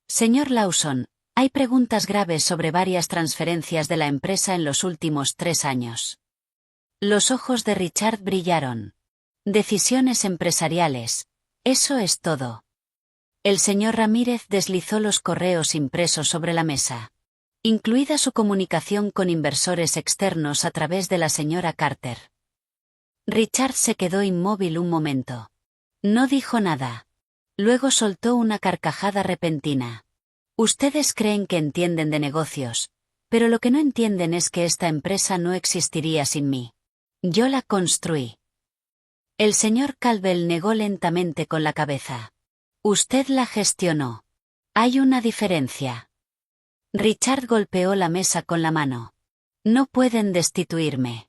Señor Lawson, hay preguntas graves sobre varias transferencias de la empresa en los últimos 3 años. Los ojos de Richard brillaron. Decisiones empresariales. Eso es todo. El señor Ramírez deslizó los correos impresos sobre la mesa. Incluida su comunicación con inversores externos a través de la señora Carter. Richard se quedó inmóvil un momento. No dijo nada. Luego soltó una carcajada repentina. Ustedes creen que entienden de negocios, pero lo que no entienden es que esta empresa no existiría sin mí. Yo la construí. El señor Caldwell negó lentamente con la cabeza. Usted la gestionó. Hay una diferencia. Richard golpeó la mesa con la mano. No pueden destituirme.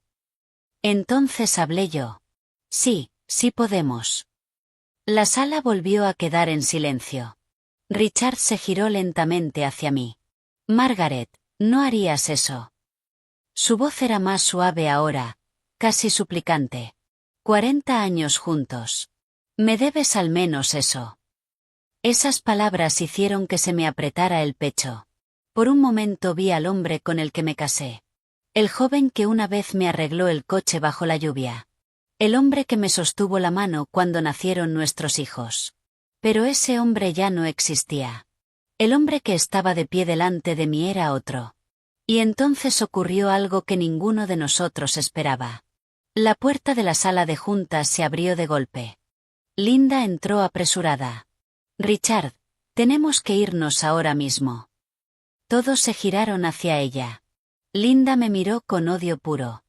Entonces hablé yo. Sí, sí podemos. La sala volvió a quedar en silencio. Richard se giró lentamente hacia mí. Margaret, no harías eso. Su voz era más suave ahora, casi suplicante. 40 años juntos. Me debes al menos eso. Esas palabras hicieron que se me apretara el pecho. Por un momento vi al hombre con el que me casé. El joven que una vez me arregló el coche bajo la lluvia. El hombre que me sostuvo la mano cuando nacieron nuestros hijos. Pero ese hombre ya no existía. El hombre que estaba de pie delante de mí era otro. Y entonces ocurrió algo que ninguno de nosotros esperaba. La puerta de la sala de juntas se abrió de golpe. Linda entró apresurada. Richard, tenemos que irnos ahora mismo. Todos se giraron hacia ella. Linda me miró con odio puro.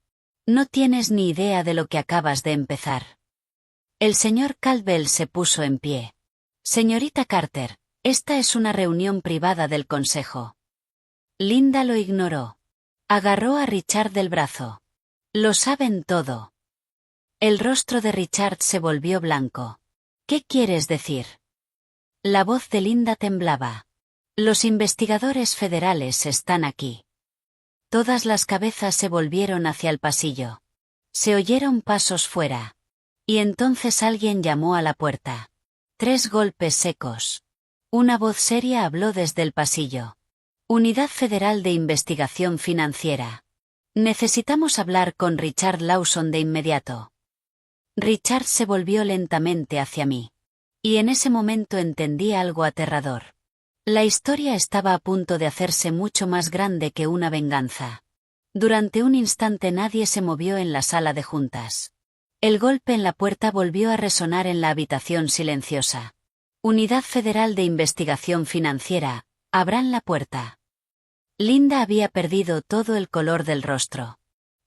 No tienes ni idea de lo que acabas de empezar. El señor Caldwell se puso en pie. Señorita Carter, esta es una reunión privada del consejo. Linda lo ignoró. Agarró a Richard del brazo. Lo saben todo. El rostro de Richard se volvió blanco. ¿Qué quieres decir? La voz de Linda temblaba. Los investigadores federales están aquí. Todas las cabezas se volvieron hacia el pasillo. Se oyeron pasos fuera. Y entonces alguien llamó a la puerta. 3 golpes secos. Una voz seria habló desde el pasillo. Unidad Federal de Investigación Financiera. Necesitamos hablar con Richard Lawson de inmediato. Richard se volvió lentamente hacia mí. Y en ese momento entendí algo aterrador. La historia estaba a punto de hacerse mucho más grande que una venganza. Durante un instante nadie se movió en la sala de juntas. El golpe en la puerta volvió a resonar en la habitación silenciosa. Unidad Federal de Investigación Financiera, abran la puerta. Linda había perdido todo el color del rostro.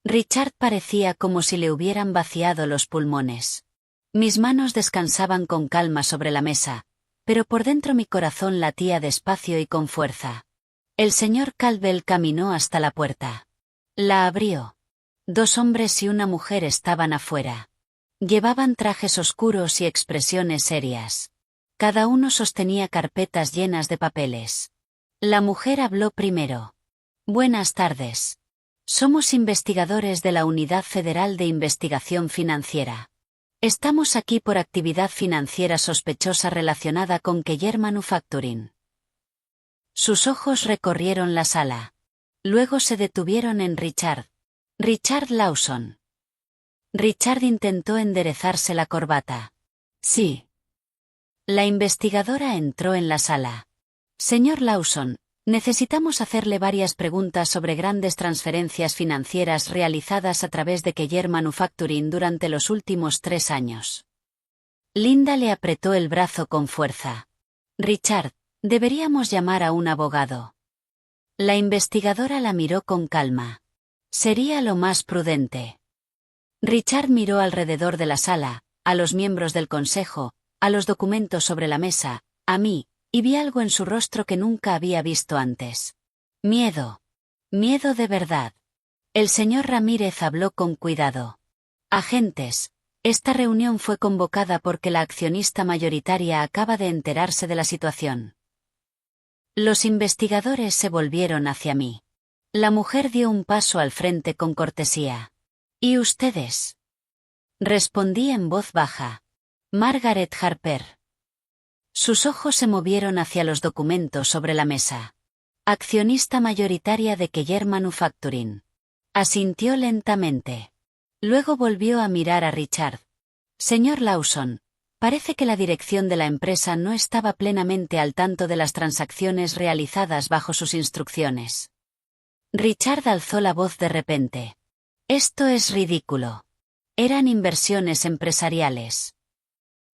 Richard parecía como si le hubieran vaciado los pulmones. Mis manos descansaban con calma sobre la mesa, pero por dentro mi corazón latía despacio y con fuerza. El señor Caldwell caminó hasta la puerta. La abrió. 2 hombres y una mujer estaban afuera. Llevaban trajes oscuros y expresiones serias. Cada uno sostenía carpetas llenas de papeles. La mujer habló primero. Buenas tardes. Somos investigadores de la Unidad Federal de Investigación Financiera. Estamos aquí por actividad financiera sospechosa relacionada con Keller Manufacturing. Sus ojos recorrieron la sala. Luego se detuvieron en Richard. Richard Lawson. Richard intentó enderezarse la corbata. Sí. La investigadora entró en la sala. Señor Lawson, Necesitamos hacerle varias preguntas sobre grandes transferencias financieras realizadas a través de Keller Manufacturing durante los últimos 3 años. Linda le apretó el brazo con fuerza. Richard, deberíamos llamar a un abogado. La investigadora la miró con calma. Sería lo más prudente. Richard miró alrededor de la sala, a los miembros del consejo, a los documentos sobre la mesa, a mí, y vi algo en su rostro que nunca había visto antes. Miedo. Miedo de verdad. El señor Ramírez habló con cuidado. Agentes, esta reunión fue convocada porque la accionista mayoritaria acaba de enterarse de la situación. Los investigadores se volvieron hacia mí. La mujer dio un paso al frente con cortesía. ¿Y ustedes? Respondí en voz baja. Margaret Harper. Sus ojos se movieron hacia los documentos sobre la mesa. Accionista mayoritaria de Keller Manufacturing. Asintió lentamente. Luego volvió a mirar a Richard. Señor Lawson, parece que la dirección de la empresa no estaba plenamente al tanto de las transacciones realizadas bajo sus instrucciones. Richard alzó la voz de repente. Esto es ridículo. Eran inversiones empresariales.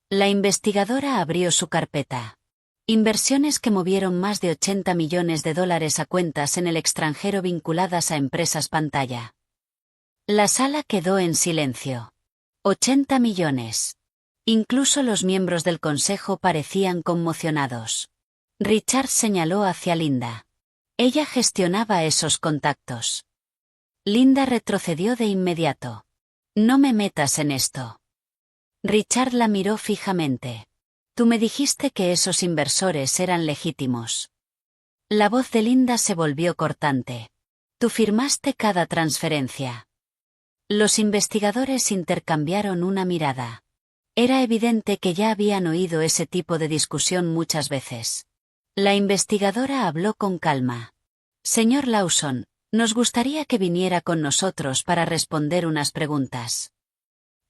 La investigadora abrió su carpeta. Inversiones que movieron más de $80 millones a cuentas en el extranjero vinculadas a empresas pantalla. La sala quedó en silencio. 80 millones. Incluso los miembros del consejo parecían conmocionados. Richard señaló hacia Linda. Ella gestionaba esos contactos. Linda retrocedió de inmediato. No me metas en esto. Richard la miró fijamente. Tú me dijiste que esos inversores eran legítimos. La voz de Linda se volvió cortante. Tú firmaste cada transferencia. Los investigadores intercambiaron una mirada. Era evidente que ya habían oído ese tipo de discusión muchas veces. La investigadora habló con calma. Señor Lawson, nos gustaría que viniera con nosotros para responder unas preguntas.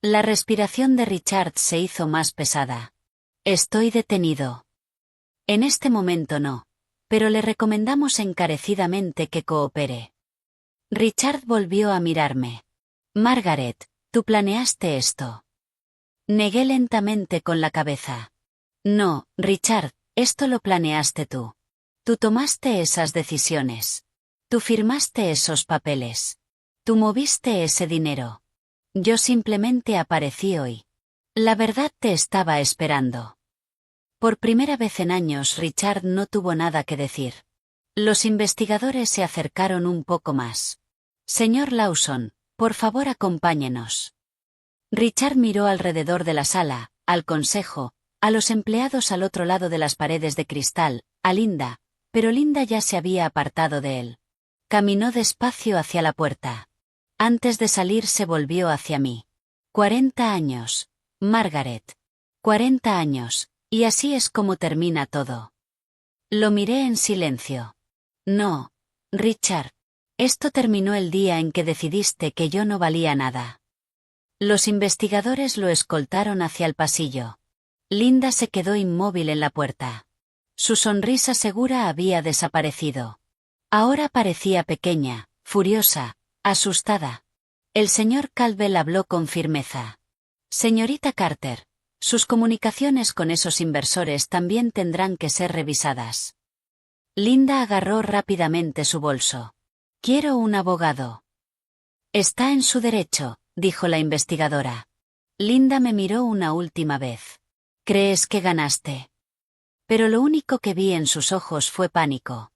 La respiración de Richard se hizo más pesada. Estoy detenido. En este momento no, pero le recomendamos encarecidamente que coopere. Richard volvió a mirarme. Margaret, tú planeaste esto. Negué lentamente con la cabeza. No, Richard, esto lo planeaste tú. Tú tomaste esas decisiones. Tú firmaste esos papeles. Tú moviste ese dinero. Yo simplemente aparecí hoy. La verdad te estaba esperando. Por primera vez en años Richard no tuvo nada que decir. Los investigadores se acercaron un poco más. Señor Lawson, por favor acompáñenos. Richard miró alrededor de la sala, al consejo, a los empleados al otro lado de las paredes de cristal, a Linda, pero Linda ya se había apartado de él. Caminó despacio hacia la puerta. Antes de salir se volvió hacia mí. 40 años, Margaret. 40 años, y así es como termina todo. Lo miré en silencio. No, Richard. Esto terminó el día en que decidiste que yo no valía nada. Los investigadores lo escoltaron hacia el pasillo. Linda se quedó inmóvil en la puerta. Su sonrisa segura había desaparecido. Ahora parecía pequeña, furiosa, asustada. El señor Caldwell habló con firmeza. Señorita Carter, sus comunicaciones con esos inversores también tendrán que ser revisadas. Linda agarró rápidamente su bolso. Quiero un abogado. Está en su derecho, dijo la investigadora. Linda me miró una última vez. ¿Crees que ganaste? Pero lo único que vi en sus ojos fue pánico.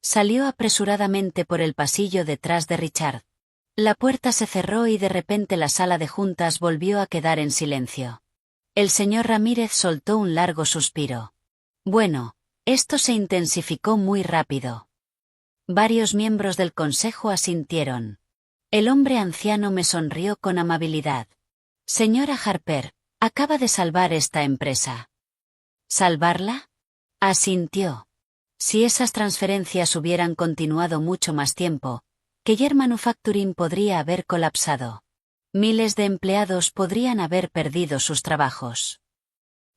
Salió apresuradamente por el pasillo detrás de Richard. La puerta se cerró y de repente la sala de juntas volvió a quedar en silencio. El señor Ramírez soltó un largo suspiro. Bueno, esto se intensificó muy rápido. Varios miembros del consejo asintieron. El hombre anciano me sonrió con amabilidad. Señora Harper, acaba de salvar esta empresa. ¿Salvarla? Asintió. Si esas transferencias hubieran continuado mucho más tiempo, Keller Manufacturing podría haber colapsado. Miles de empleados podrían haber perdido sus trabajos.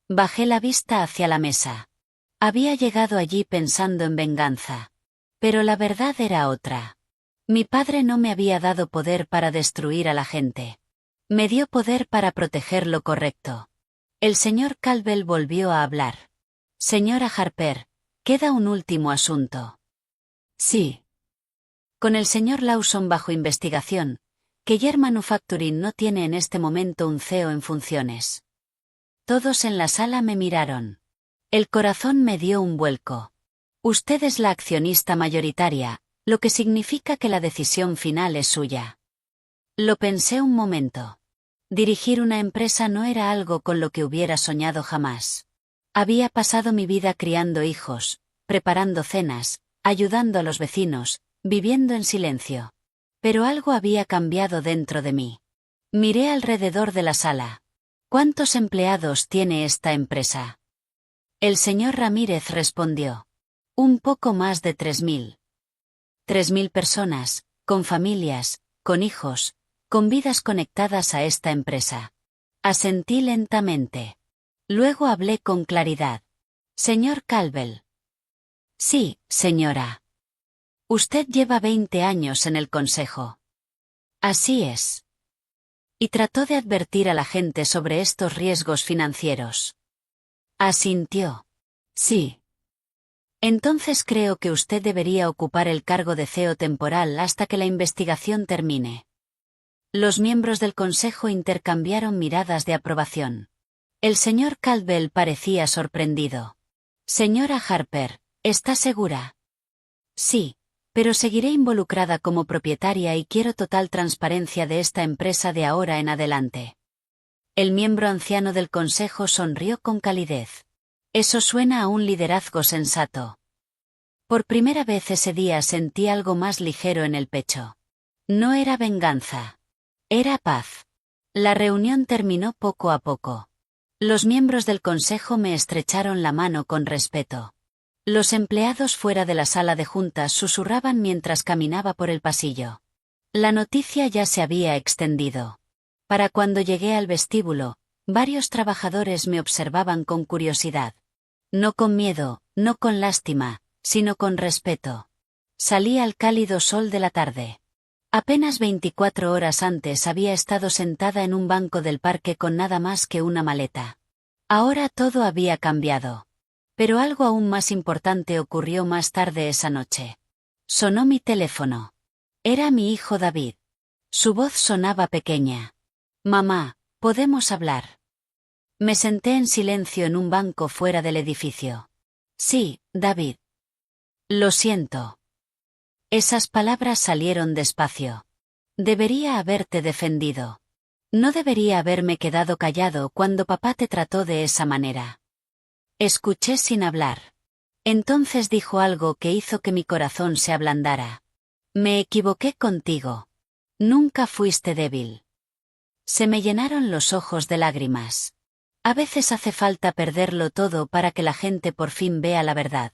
Bajé la vista hacia la mesa. Había llegado allí pensando en venganza. Pero la verdad era otra. Mi padre no me había dado poder para destruir a la gente. Me dio poder para proteger lo correcto. El señor Caldwell volvió a hablar. Señora Harper, queda un último asunto. Sí. Con el señor Lawson bajo investigación, Keller Manufacturing no tiene en este momento un CEO en funciones. Todos en la sala me miraron. El corazón me dio un vuelco. Usted es la accionista mayoritaria, lo que significa que la decisión final es suya. Lo pensé un momento. Dirigir una empresa no era algo con lo que hubiera soñado jamás. Había pasado mi vida criando hijos, preparando cenas, ayudando a los vecinos, viviendo en silencio. Pero algo había cambiado dentro de mí. Miré alrededor de la sala. ¿Cuántos empleados tiene esta empresa? El señor Ramírez respondió. Un poco más de 3.000. 3.000 personas, con familias, con hijos, con vidas conectadas a esta empresa. Asentí lentamente. Luego hablé con claridad. Señor Caldwell. Sí, señora. Usted lleva 20 años en el consejo. Así es. Y trató de advertir a la gente sobre estos riesgos financieros. Asintió. Sí. Entonces creo que usted debería ocupar el cargo de CEO temporal hasta que la investigación termine. Los miembros del consejo intercambiaron miradas de aprobación. El señor Caldwell parecía sorprendido. Señora Harper, ¿está segura? Sí, pero seguiré involucrada como propietaria y quiero total transparencia de esta empresa de ahora en adelante. El miembro anciano del consejo sonrió con calidez. Eso suena a un liderazgo sensato. Por primera vez ese día sentí algo más ligero en el pecho. No era venganza. Era paz. La reunión terminó poco a poco. Los miembros del consejo me estrecharon la mano con respeto. Los empleados fuera de la sala de juntas susurraban mientras caminaba por el pasillo. La noticia ya se había extendido. Para cuando llegué al vestíbulo, varios trabajadores me observaban con curiosidad. No con miedo, no con lástima, sino con respeto. Salí al cálido sol de la tarde. Apenas 24 horas antes había estado sentada en un banco del parque con nada más que una maleta. Ahora todo había cambiado. Pero algo aún más importante ocurrió más tarde esa noche. Sonó mi teléfono. Era mi hijo David. Su voz sonaba pequeña. Mamá, ¿podemos hablar? Me senté en silencio en un banco fuera del edificio. Sí, David. Lo siento. Esas palabras salieron despacio. Debería haberte defendido. No debería haberme quedado callado cuando papá te trató de esa manera. Escuché sin hablar. Entonces dijo algo que hizo que mi corazón se ablandara. Me equivoqué contigo. Nunca fuiste débil. Se me llenaron los ojos de lágrimas. A veces hace falta perderlo todo para que la gente por fin vea la verdad.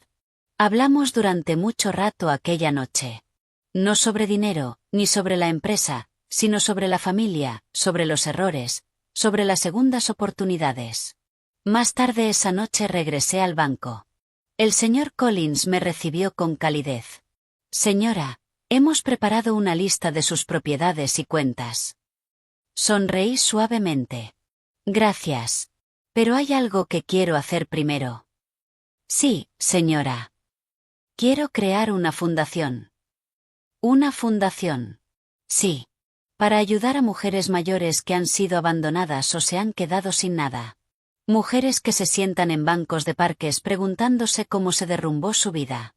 Hablamos durante mucho rato aquella noche. No sobre dinero, ni sobre la empresa, sino sobre la familia, sobre los errores, sobre las segundas oportunidades. Más tarde esa noche regresé al banco. El señor Collins me recibió con calidez. Señora, hemos preparado una lista de sus propiedades y cuentas. Sonreí suavemente. Gracias. Pero hay algo que quiero hacer primero. Sí, señora. Quiero crear una fundación. ¿Una fundación? Sí. Para ayudar a mujeres mayores que han sido abandonadas o se han quedado sin nada. Mujeres que se sientan en bancos de parques preguntándose cómo se derrumbó su vida.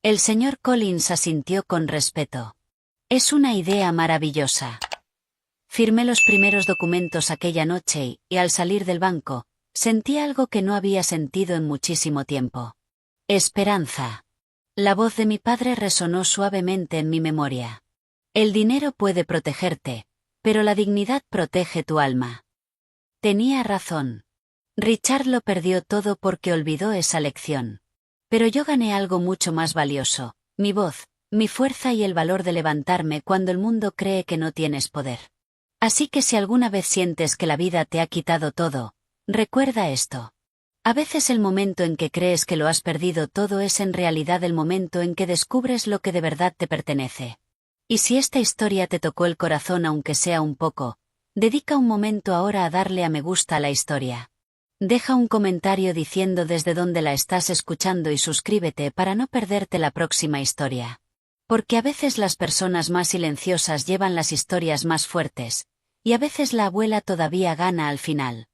El señor Collins asintió con respeto. Es una idea maravillosa. Firmé los primeros documentos aquella noche y, al salir del banco, sentí algo que no había sentido en muchísimo tiempo. Esperanza. La voz de mi padre resonó suavemente en mi memoria. El dinero puede protegerte, pero la dignidad protege tu alma. Tenía razón. Richard lo perdió todo porque olvidó esa lección. Pero yo gané algo mucho más valioso, mi voz, mi fuerza y el valor de levantarme cuando el mundo cree que no tienes poder. Así que si alguna vez sientes que la vida te ha quitado todo, recuerda esto. A veces el momento en que crees que lo has perdido todo es en realidad el momento en que descubres lo que de verdad te pertenece. Y si esta historia te tocó el corazón aunque sea un poco, dedica un momento ahora a darle a me gusta a la historia. Deja un comentario diciendo desde dónde la estás escuchando y suscríbete para no perderte la próxima historia. Porque a veces las personas más silenciosas llevan las historias más fuertes, y a veces la abuela todavía gana al final.